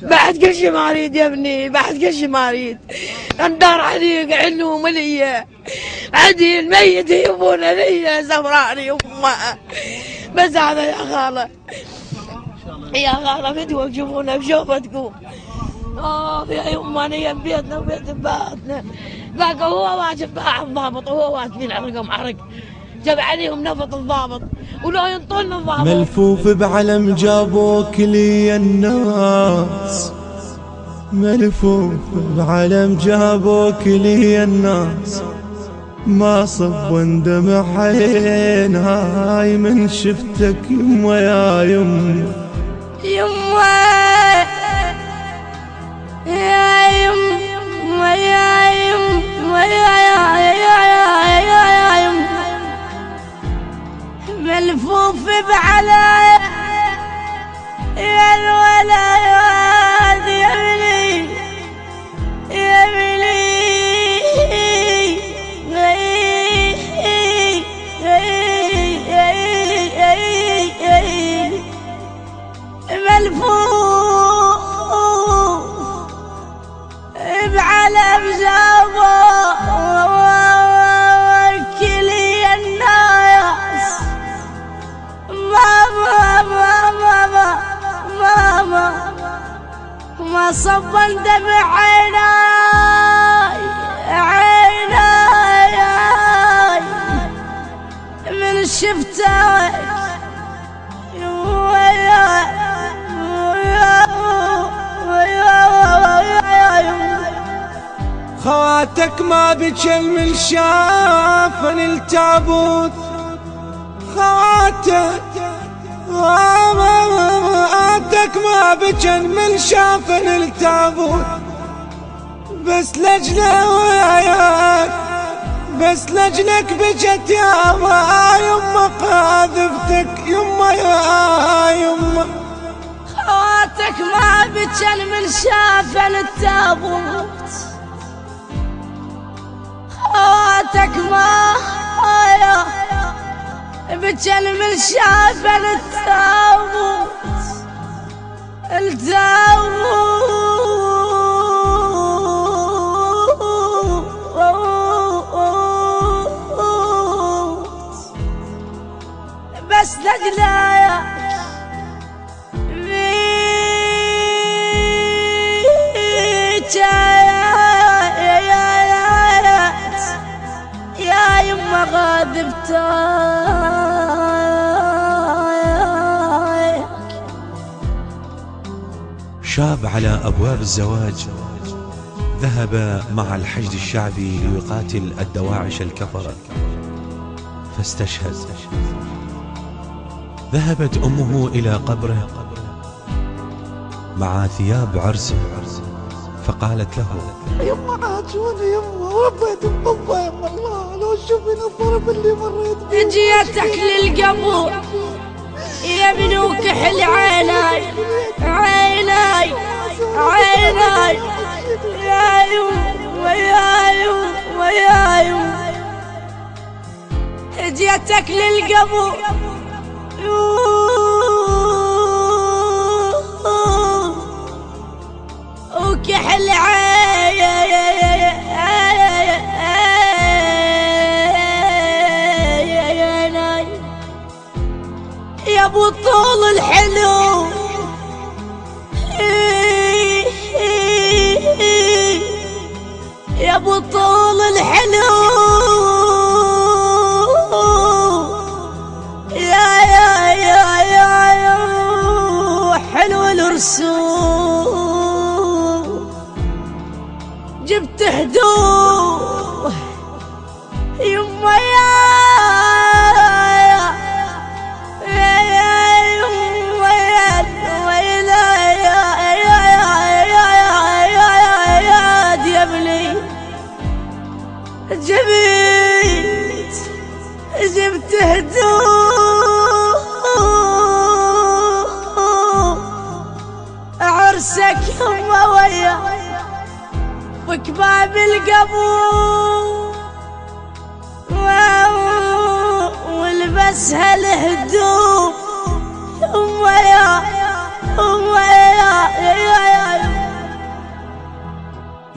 بعد كل شي ما اريد يا ابني، بعد كل شي ما اريد. الدار عليق عنو مليه، عندي الميت يبونه لي زمراني وما بس هذا يا خاله، يا خاله بدو تشوفونا بشوفتكم. يا يما انا بيتنا وبيت باتنا، ذاك هو واجب باع الضابط وهو واقفين عرقهم عرق، جاب عليهم نفط الضابط ولو ينطون الضابط. ملفوف بعلم جابوك لي الناس، ملفوف بعلم جابوك لي الناس، ما صب واندمع عيناي من شفتك يما يا يما يما يا يما يا يما يا يما ملفوف بعلى يا الولد يا بلي يا بلي ملفوف بعلم جابوك لي الناس، ما صب دمع عيناي من شفتك خواتك ما بجل من شافن التابوت، خواتك ما بجل من شافن التابوت، بس لجله وياك بس لجلك بجت يا يما قاذفتك يما يا يما. خواتك ما بجل من شافن التابوت، خواتك ما بجل من شافن التابوت، بس لجلاك يا يما غاذبتك. شاب على أبواب الزواج ذهب مع الحشد الشعبي ليقاتل الدواعش الكفرة فاستشهد. ذهبت أمه إلى قبره مع ثياب عرسه فقالت له: يما عاجوني يما وربيت بابا يما، الله لو شوفين الضرب اللي مريت بيه. جيتك للقبور يا بنو كحل عيناي عيناي عيناي يا يما يا يما يا يما. جيتك للقبور وكحل عيناي يا ابو طول الحلو يا ابو طول الحلو يا حلو الرسوم. جبت هدوء يما جبت هدوء عرسك يما ويا وكباب القبور والبسها الهدوم يما يا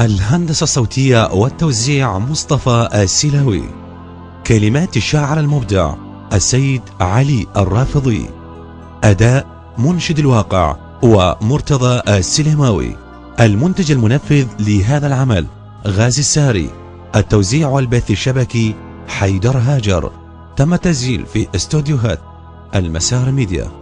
الهندسة الصوتية والتوزيع مصطفى السلاوي. كلمات الشاعر المبدع السيد علي الرافضي. أداء منشد الواقع ومرتضى السليماوي. المنتج المنفذ لهذا العمل غازي الساري. التوزيع والبث الشبكي حيدر هاجر. تم التسجيل في استوديوهات المسار ميديا.